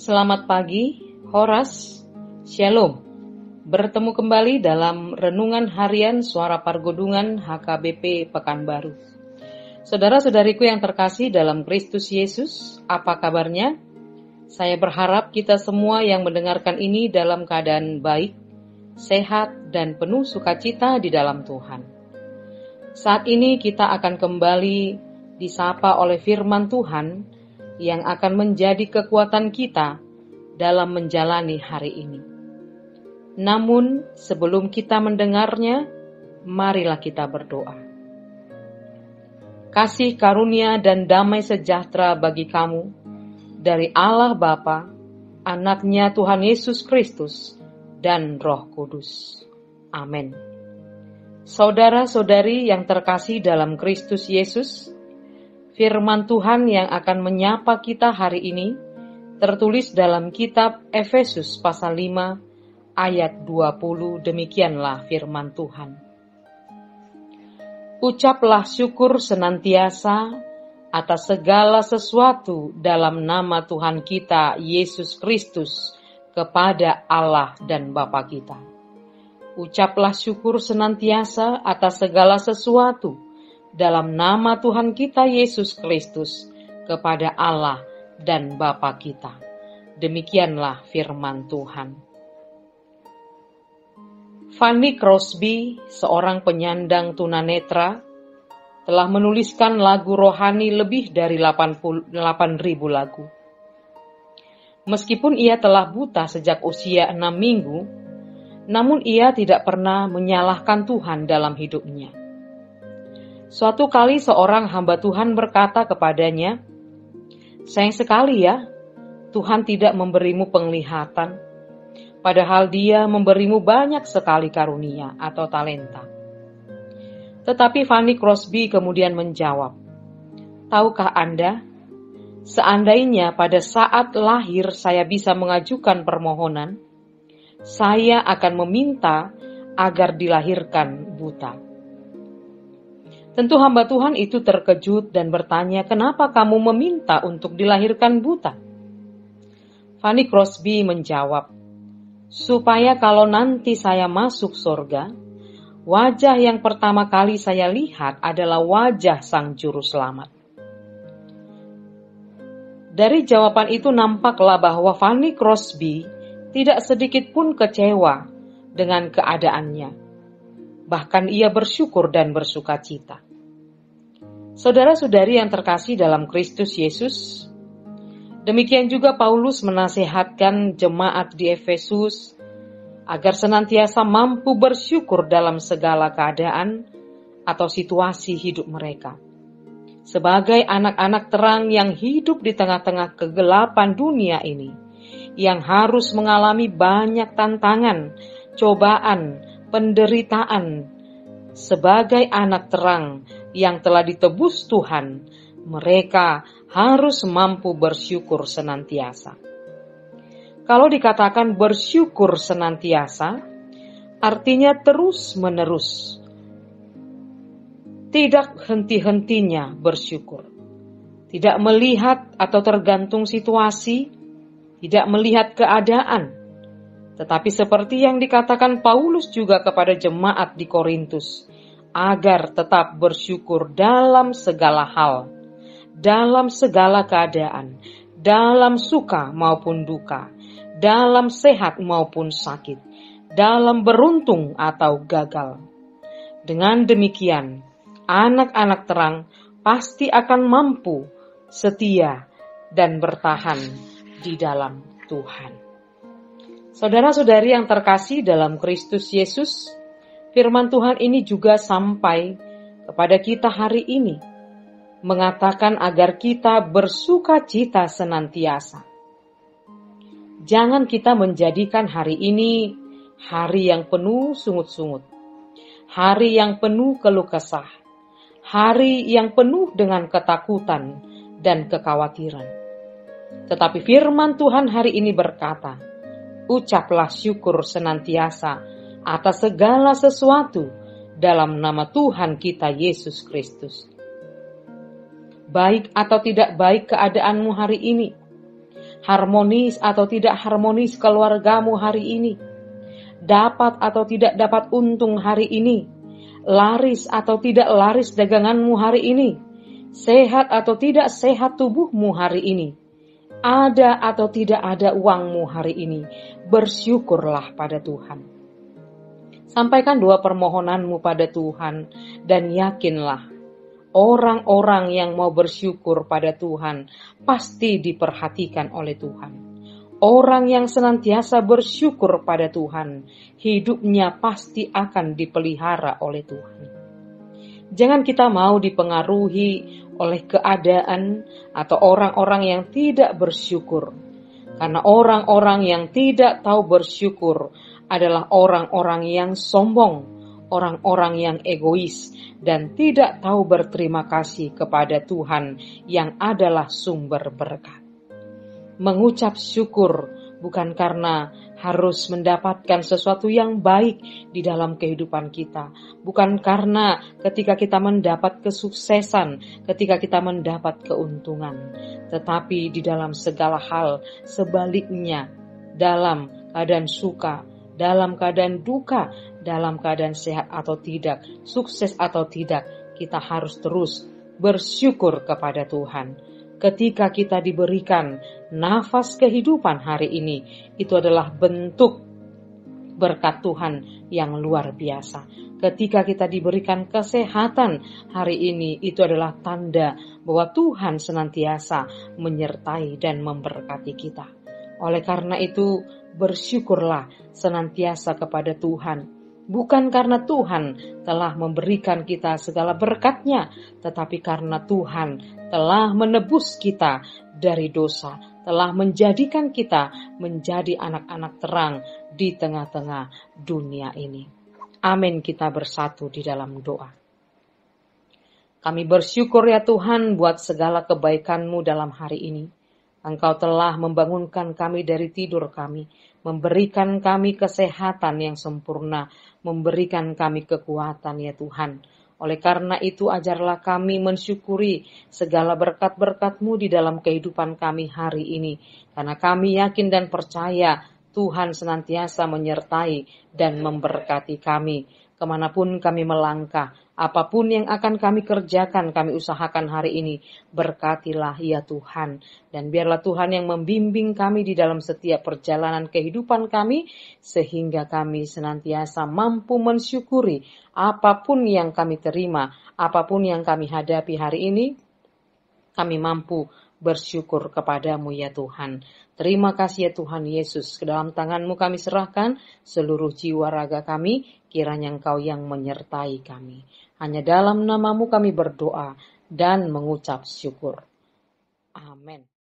Selamat pagi, Horas, Shalom. Bertemu kembali dalam Renungan Harian Suara Pargodungan HKBP Pekanbaru. Saudara-saudariku yang terkasih dalam Kristus Yesus, apa kabarnya? Saya berharap kita semua yang mendengarkan ini dalam keadaan baik, sehat, dan penuh sukacita di dalam Tuhan. Saat ini kita akan kembali disapa oleh firman Tuhan yang akan menjadi kekuatan kita dalam menjalani hari ini. Namun, sebelum kita mendengarnya, marilah kita berdoa. Kasih karunia dan damai sejahtera bagi kamu dari Allah Bapa, Anaknya Tuhan Yesus Kristus, dan Roh Kudus. Amin. Saudara-saudari yang terkasih dalam Kristus Yesus, firman Tuhan yang akan menyapa kita hari ini tertulis dalam kitab Efesus pasal 5 ayat 20. Demikianlah firman Tuhan. Ucaplah syukur senantiasa atas segala sesuatu dalam nama Tuhan kita Yesus Kristus kepada Allah dan Bapa kita. Ucaplah syukur senantiasa atas segala sesuatu dalam nama Tuhan kita Yesus Kristus kepada Allah dan Bapa kita. Demikianlah firman Tuhan. Fanny Crosby, seorang penyandang tunanetra, telah menuliskan lagu rohani lebih dari 8.000 lagu. Meskipun ia telah buta sejak usia 6 minggu, namun ia tidak pernah menyalahkan Tuhan dalam hidupnya. Suatu kali seorang hamba Tuhan berkata kepadanya, "Sayang sekali ya, Tuhan tidak memberimu penglihatan, padahal Dia memberimu banyak sekali karunia atau talenta." Tetapi Fanny Crosby kemudian menjawab, "Tahukah Anda, seandainya pada saat lahir saya bisa mengajukan permohonan, saya akan meminta agar dilahirkan buta." Tentu hamba Tuhan itu terkejut dan bertanya, "Kenapa kamu meminta untuk dilahirkan buta?" Fanny Crosby menjawab, "Supaya kalau nanti saya masuk surga, wajah yang pertama kali saya lihat adalah wajah Sang Juru Selamat." Dari jawaban itu nampaklah bahwa Fanny Crosby tidak sedikit pun kecewa dengan keadaannya. Bahkan ia bersyukur dan bersukacita. Saudara-saudari yang terkasih dalam Kristus Yesus, demikian juga Paulus menasihatkan jemaat di Efesus agar senantiasa mampu bersyukur dalam segala keadaan atau situasi hidup mereka. Sebagai anak-anak terang yang hidup di tengah-tengah kegelapan dunia ini, yang harus mengalami banyak tantangan, cobaan, penderitaan, sebagai anak terang yang telah ditebus Tuhan, mereka harus mampu bersyukur senantiasa. Kalau dikatakan bersyukur senantiasa, artinya terus-menerus, tidak henti-hentinya bersyukur, tidak melihat atau tergantung situasi, tidak melihat keadaan, tetapi seperti yang dikatakan Paulus juga kepada jemaat di Korintus, agar tetap bersyukur dalam segala hal, dalam segala keadaan, dalam suka maupun duka, dalam sehat maupun sakit, dalam beruntung atau gagal. Dengan demikian, anak-anak terang pasti akan mampu, setia, dan bertahan di dalam Tuhan. Saudara-saudari yang terkasih dalam Kristus Yesus, firman Tuhan ini juga sampai kepada kita hari ini, mengatakan agar kita bersukacita senantiasa. Jangan kita menjadikan hari ini hari yang penuh sungut-sungut, hari yang penuh keluh kesah, hari yang penuh dengan ketakutan dan kekhawatiran. Tetapi firman Tuhan hari ini berkata, "Ucaplah syukur senantiasa atas segala sesuatu dalam nama Tuhan kita Yesus Kristus." Baik atau tidak baik keadaanmu hari ini, harmonis atau tidak harmonis keluargamu hari ini, dapat atau tidak dapat untung hari ini, laris atau tidak laris daganganmu hari ini, sehat atau tidak sehat tubuhmu hari ini, ada atau tidak ada uangmu hari ini, bersyukurlah pada Tuhan. Sampaikan doa permohonanmu pada Tuhan dan yakinlah orang-orang yang mau bersyukur pada Tuhan pasti diperhatikan oleh Tuhan. Orang yang senantiasa bersyukur pada Tuhan, hidupnya pasti akan dipelihara oleh Tuhan. Jangan kita mau dipengaruhi oleh keadaan atau orang-orang yang tidak bersyukur. Karena orang-orang yang tidak tahu bersyukur adalah orang-orang yang sombong, orang-orang yang egois, dan tidak tahu berterima kasih kepada Tuhan yang adalah sumber berkat. Mengucap syukur bukan karena harus mendapatkan sesuatu yang baik di dalam kehidupan kita. Bukan karena ketika kita mendapat kesuksesan, ketika kita mendapat keuntungan. Tetapi di dalam segala hal, sebaliknya, dalam keadaan suka, dalam keadaan duka, dalam keadaan sehat atau tidak, sukses atau tidak, kita harus terus bersyukur kepada Tuhan. Ketika kita diberikan nafas kehidupan hari ini, itu adalah bentuk berkat Tuhan yang luar biasa. Ketika kita diberikan kesehatan hari ini, itu adalah tanda bahwa Tuhan senantiasa menyertai dan memberkati kita. Oleh karena itu, bersyukurlah senantiasa kepada Tuhan. Bukan karena Tuhan telah memberikan kita segala berkat-Nya, tetapi karena Tuhan telah menebus kita dari dosa, telah menjadikan kita menjadi anak-anak terang di tengah-tengah dunia ini. Amin, kita bersatu di dalam doa. Kami bersyukur ya Tuhan buat segala kebaikan-Mu dalam hari ini. Engkau telah membangunkan kami dari tidur kami, memberikan kami kesehatan yang sempurna, memberikan kami kekuatan ya Tuhan. Oleh karena itu ajarlah kami mensyukuri segala berkat-berkat-Mu di dalam kehidupan kami hari ini. Karena kami yakin dan percaya Tuhan senantiasa menyertai dan memberkati kami. Kemanapun kami melangkah, apapun yang akan kami kerjakan, kami usahakan hari ini, berkatilah ya Tuhan. Dan biarlah Tuhan yang membimbing kami di dalam setiap perjalanan kehidupan kami, sehingga kami senantiasa mampu mensyukuri apapun yang kami terima, apapun yang kami hadapi hari ini, kami mampu bersyukur kepadamu ya Tuhan. Terima kasih ya Tuhan Yesus, ke dalam tangan-Mu kami serahkan seluruh jiwa raga kami, kiranya Engkau yang menyertai kami. Hanya dalam nama-Mu kami berdoa dan mengucap syukur. Amin.